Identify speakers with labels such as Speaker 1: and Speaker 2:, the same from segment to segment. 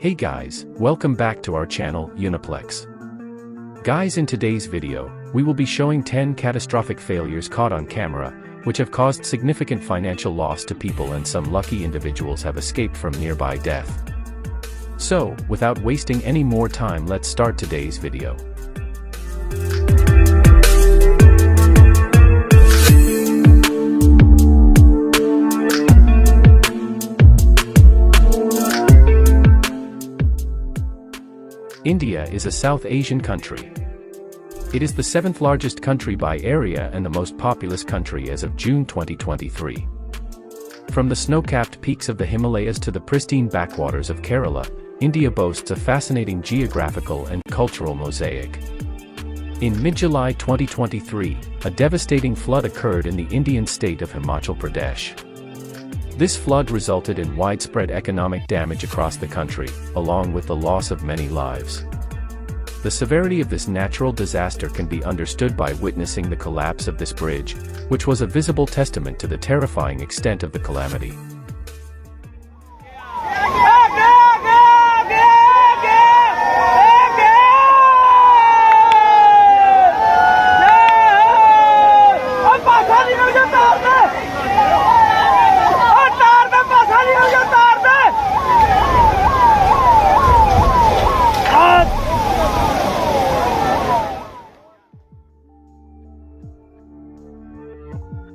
Speaker 1: Hey guys, welcome back to our channel, Uniplex. Guys, in today's video, we will be showing 10 catastrophic failures caught on camera, which have caused significant financial loss to people, and some lucky individuals have escaped from nearby death. So, without wasting any more time, let's start today's video. India is a South Asian country. It is the 7th largest country by area and the most populous country as of June 2023. From the snow-capped peaks of the Himalayas to the pristine backwaters of Kerala, India boasts a fascinating geographical and cultural mosaic. In mid-July 2023, a devastating flood occurred in the Indian state of Himachal Pradesh. This flood resulted in widespread economic damage across the country, along with the loss of many lives. The severity of this natural disaster can be understood by witnessing the collapse of this bridge, which was a visible testament to the terrifying extent of the calamity.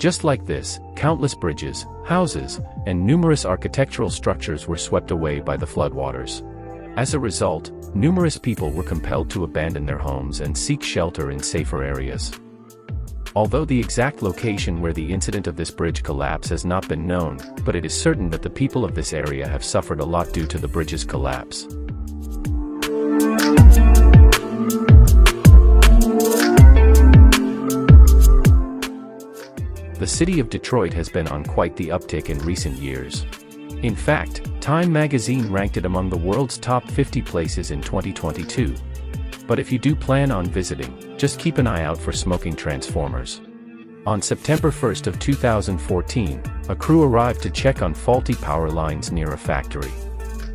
Speaker 1: Just like this, countless bridges, houses, and numerous architectural structures were swept away by the floodwaters. As a result, numerous people were compelled to abandon their homes and seek shelter in safer areas. Although the exact location where the incident of this bridge collapse has not been known, but it is certain that the people of this area have suffered a lot due to the bridge's collapse. The city of Detroit has been on quite the uptick in recent years. In fact, Time magazine ranked it among the world's top 50 places in 2022. But if you do plan on visiting, just keep an eye out for smoking transformers. On September 1st of 2014, a crew arrived to check on faulty power lines near a factory.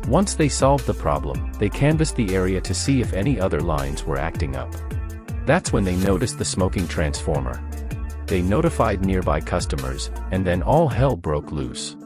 Speaker 1: Once they solved the problem, they canvassed the area to see if any other lines were acting up. That's when they noticed the smoking transformer. They notified nearby customers, and then all hell broke loose.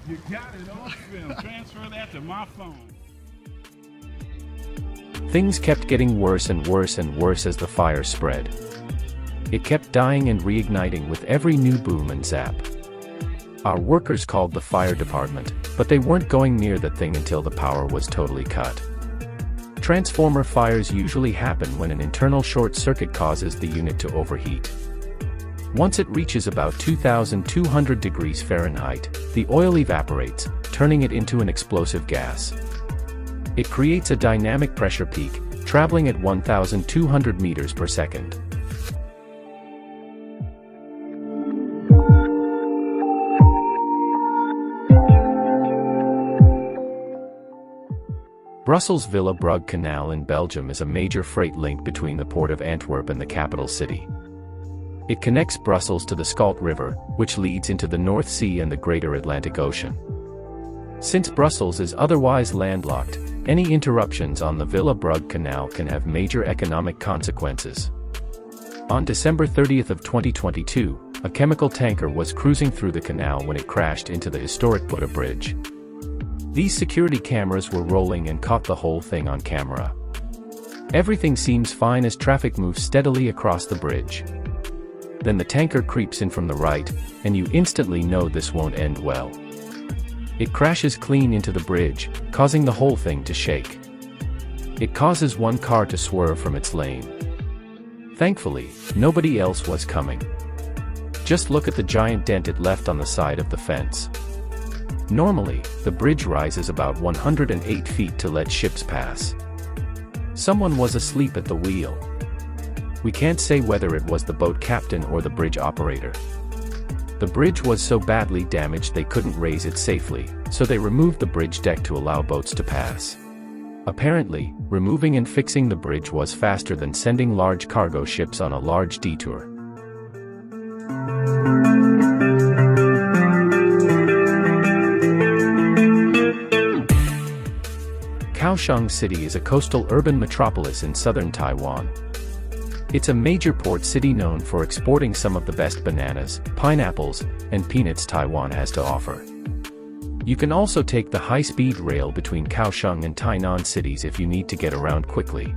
Speaker 2: You got it on film. Transfer that to my phone.
Speaker 1: Things kept getting worse and worse and worse as the fire spread. It kept dying and reigniting with every new boom and zap. Our workers called the fire department, but they weren't going near the thing until the power was totally cut. Transformer fires usually happen when an internal short circuit causes the unit to overheat. Once it reaches about 2,200 degrees Fahrenheit, the oil evaporates, turning it into an explosive gas. It creates a dynamic pressure peak, traveling at 1,200 meters per second. Brussels Villa Brugge Canal in Belgium is a major freight link between the port of Antwerp and the capital city. It connects Brussels to the Scheldt River, which leads into the North Sea and the Greater Atlantic Ocean. Since Brussels is otherwise landlocked, any interruptions on the Villa Brugge Canal can have major economic consequences. On December 30th of 2022, a chemical tanker was cruising through the canal when it crashed into the historic Buddha Bridge. These security cameras were rolling and caught the whole thing on camera. Everything seems fine as traffic moves steadily across the bridge. Then the tanker creeps in from the right, and you instantly know this won't end well. It crashes clean into the bridge, causing the whole thing to shake. It causes one car to swerve from its lane. Thankfully, nobody else was coming. Just look at the giant dent it left on the side of the fence. Normally, the bridge rises about 108 feet to let ships pass. Someone was asleep at the wheel. We can't say whether it was the boat captain or the bridge operator. The bridge was so badly damaged they couldn't raise it safely, so they removed the bridge deck to allow boats to pass. Apparently, removing and fixing the bridge was faster than sending large cargo ships on a large detour. Kaohsiung City is a coastal urban metropolis in southern Taiwan. It's a major port city known for exporting some of the best bananas, pineapples, and peanuts Taiwan has to offer. You can also take the high-speed rail between Kaohsiung and Tainan cities if you need to get around quickly.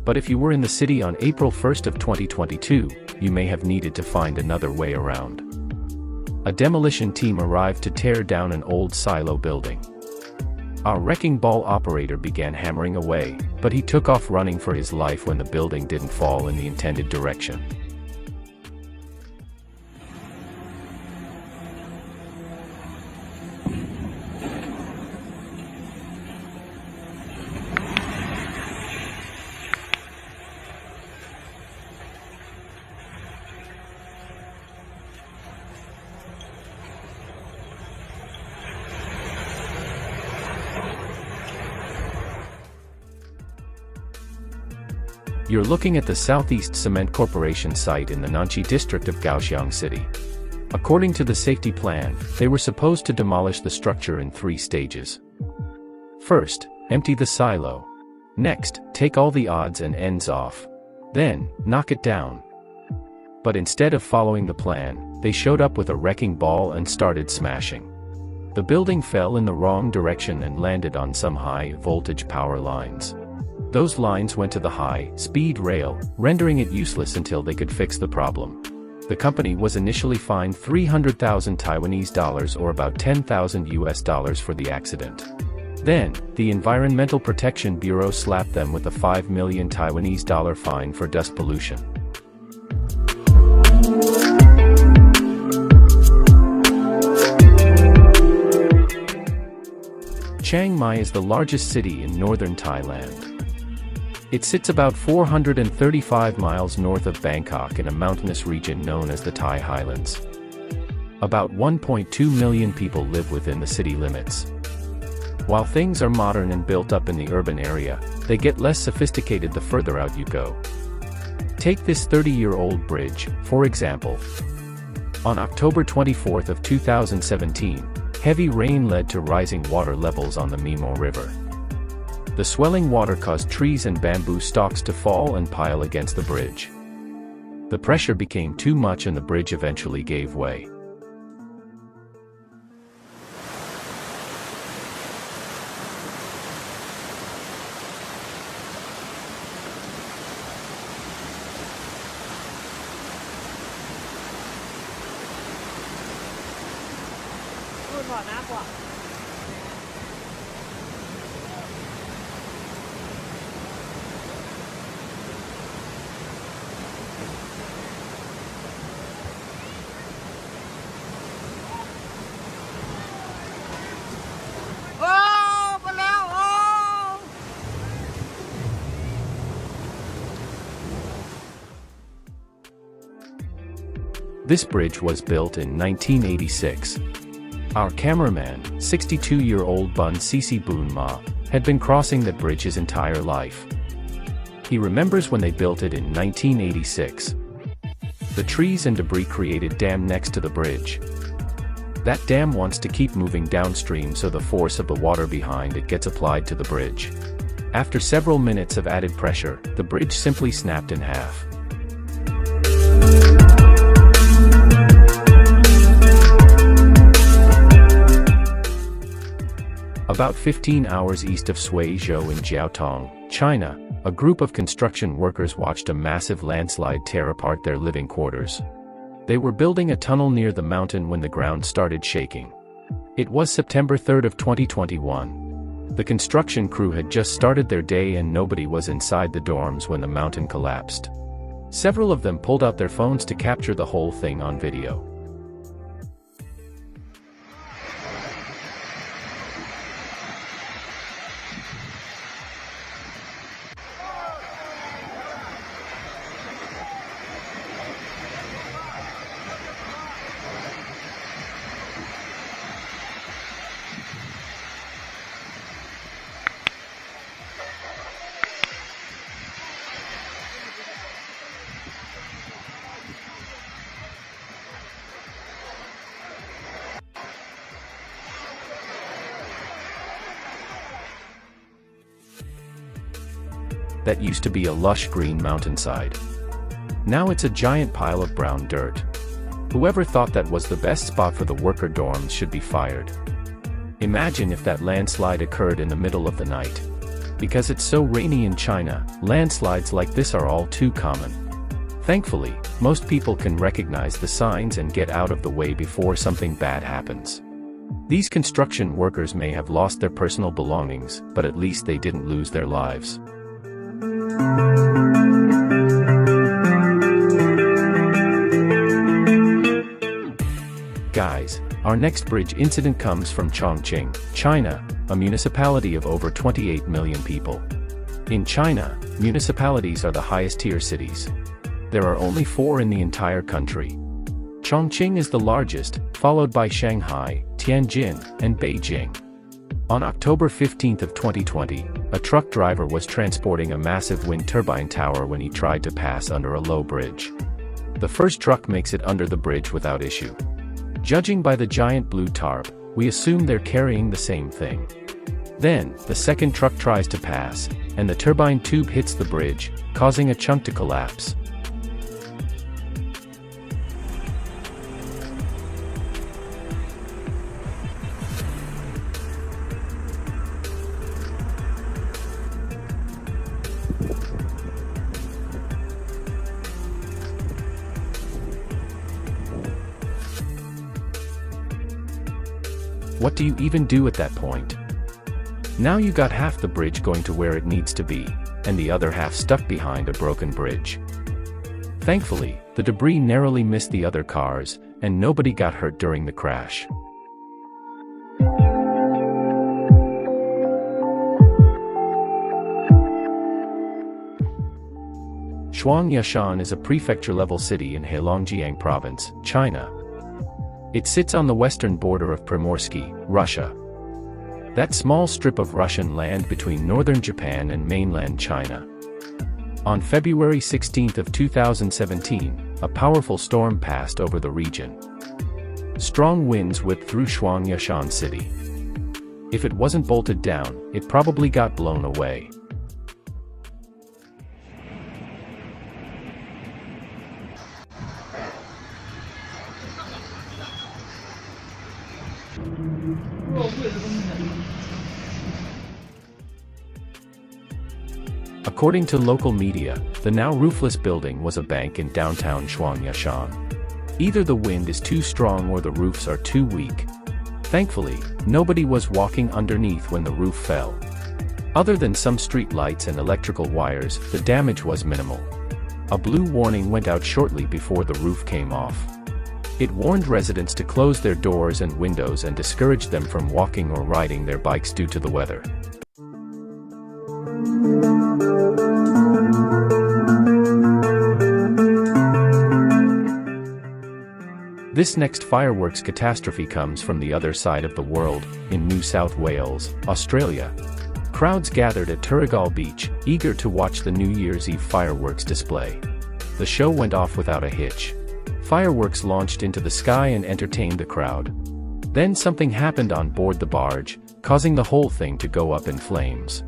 Speaker 1: But if you were in the city on April 1st of 2022, you may have needed to find another way around. A demolition team arrived to tear down an old silo building. Our wrecking ball operator began hammering away, but he took off running for his life when the building didn't fall in the intended direction. You're looking at the Southeast Cement Corporation site in the Nanchi district of Kaohsiung City. According to the safety plan, they were supposed to demolish the structure in 3 stages. First, empty the silo. Next, take all the odds and ends off. Then, knock it down. But instead of following the plan, they showed up with a wrecking ball and started smashing. The building fell in the wrong direction and landed on some high-voltage power lines. Those lines went to the high-speed rail, rendering it useless until they could fix the problem. The company was initially fined 300,000 Taiwanese dollars or about $10,000 for the accident. Then, the Environmental Protection Bureau slapped them with a 5 million Taiwanese dollar fine for dust pollution. Chiang Mai is the largest city in northern Thailand. It sits about 435 miles north of Bangkok in a mountainous region known as the Thai Highlands. About 1.2 million people live within the city limits. While things are modern and built up in the urban area, they get less sophisticated the further out you go. Take this 30-year-old bridge, for example. On October 24th of 2017, heavy rain led to rising water levels on the Mimo River. The swelling water caused trees and bamboo stalks to fall and pile against the bridge. The pressure became too much and the bridge eventually gave way. This bridge was built in 1986. Our cameraman, 62-year-old Bun Sisi Boon Ma, had been crossing that bridge his entire life. He remembers when they built it in 1986. The trees and debris created a dam next to the bridge. That dam wants to keep moving downstream so the force of the water behind it gets applied to the bridge. After several minutes of added pressure, the bridge simply snapped in half. About 15 hours east of Suizhou in Jiaotong, China, a group of construction workers watched a massive landslide tear apart their living quarters. They were building a tunnel near the mountain when the ground started shaking. It was September 3rd of 2021. The construction crew had just started their day and nobody was inside the dorms when the mountain collapsed. Several of them pulled out their phones to capture the whole thing on video. That used to be a lush green mountainside. Now it's a giant pile of brown dirt. Whoever thought that was the best spot for the worker dorms should be fired. Imagine if that landslide occurred in the middle of the night. Because it's so rainy in China, landslides like this are all too common. Thankfully, most people can recognize the signs and get out of the way before something bad happens. These construction workers may have lost their personal belongings, but at least they didn't lose their lives. Guys, our next bridge incident comes from Chongqing, China, a municipality of over 28 million people. In China, municipalities are the highest tier cities. There are only 4 in the entire country. Chongqing is the largest, followed by Shanghai, Tianjin, and Beijing. On October 15 of 2020, a truck driver was transporting a massive wind turbine tower when he tried to pass under a low bridge. The first truck makes it under the bridge without issue. Judging by the giant blue tarp, we assume they're carrying the same thing. Then, the second truck tries to pass, and the turbine tube hits the bridge, causing a chunk to collapse. What do you even do at that point? Now you got half the bridge going to where it needs to be, and the other half stuck behind a broken bridge. Thankfully, the debris narrowly missed the other cars, and nobody got hurt during the crash. Shuangyashan is a prefecture-level city in Heilongjiang Province, China. It sits on the western border of Primorsky, Russia. That small strip of Russian land between northern Japan and mainland China. On February 16 of 2017, a powerful storm passed over the region. Strong winds whipped through Shuangyashan city. If it wasn't bolted down, it probably got blown away. According to local media, the now roofless building was a bank in downtown Shuangyashan. Either the wind is too strong or the roofs are too weak. Thankfully, nobody was walking underneath when the roof fell. Other than some street lights and electrical wires, the damage was minimal. A blue warning went out shortly before the roof came off. It warned residents to close their doors and windows and discouraged them from walking or riding their bikes due to the weather. This next fireworks catastrophe comes from the other side of the world, in New South Wales, Australia. Crowds gathered at Turrigal Beach, eager to watch the New Year's Eve fireworks display. The show went off without a hitch. Fireworks launched into the sky and entertained the crowd. Then something happened on board the barge, causing the whole thing to go up in flames.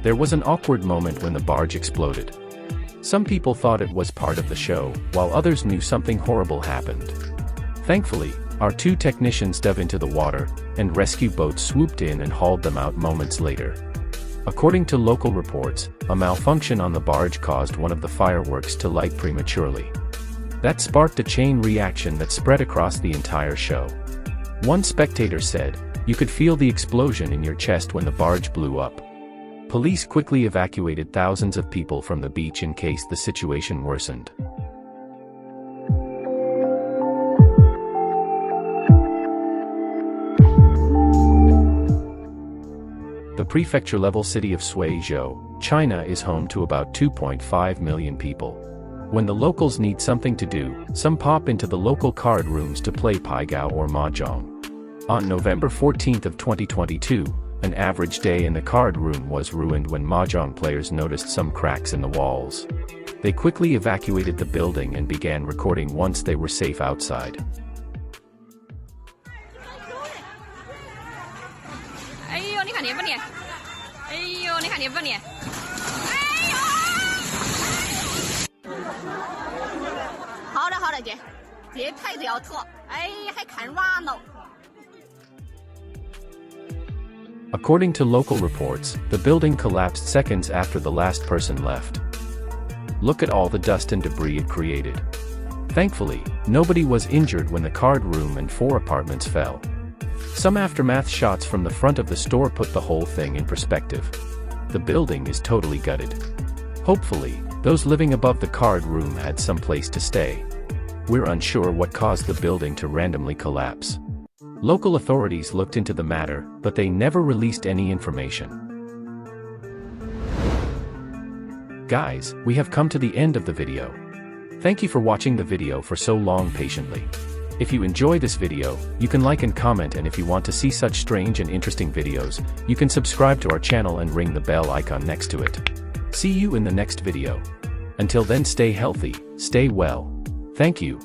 Speaker 1: There was an awkward moment when the barge exploded. Some people thought it was part of the show, while others knew something horrible happened. Thankfully, our 2 technicians dove into the water, and rescue boats swooped in and hauled them out moments later. According to local reports, a malfunction on the barge caused one of the fireworks to light prematurely. That sparked a chain reaction that spread across the entire show. One spectator said, "You could feel the explosion in your chest when the barge blew up." Police quickly evacuated thousands of people from the beach in case the situation worsened. The prefecture-level city of Suzhou, China is home to about 2.5 million people. When the locals need something to do, some pop into the local card rooms to play paigao or mahjong. On November 14th of 2022, an average day in the card room was ruined when mahjong players noticed some cracks in the walls. They quickly evacuated the building and began recording once they were safe outside. According to local reports, the building collapsed seconds after the last person left. Look at all the dust and debris it created. Thankfully, nobody was injured when the card room and 4 apartments fell. Some aftermath shots from the front of the store put the whole thing in perspective. The building is totally gutted. Hopefully, those living above the card room had some place to stay. We're unsure what caused the building to randomly collapse. Local authorities looked into the matter, but they never released any information. Guys, we have come to the end of the video. Thank you for watching the video for so long patiently. If you enjoy this video, you can like and comment, and if you want to see such strange and interesting videos, you can subscribe to our channel and ring the bell icon next to it. See you in the next video. Until then, stay healthy, stay well. Thank you.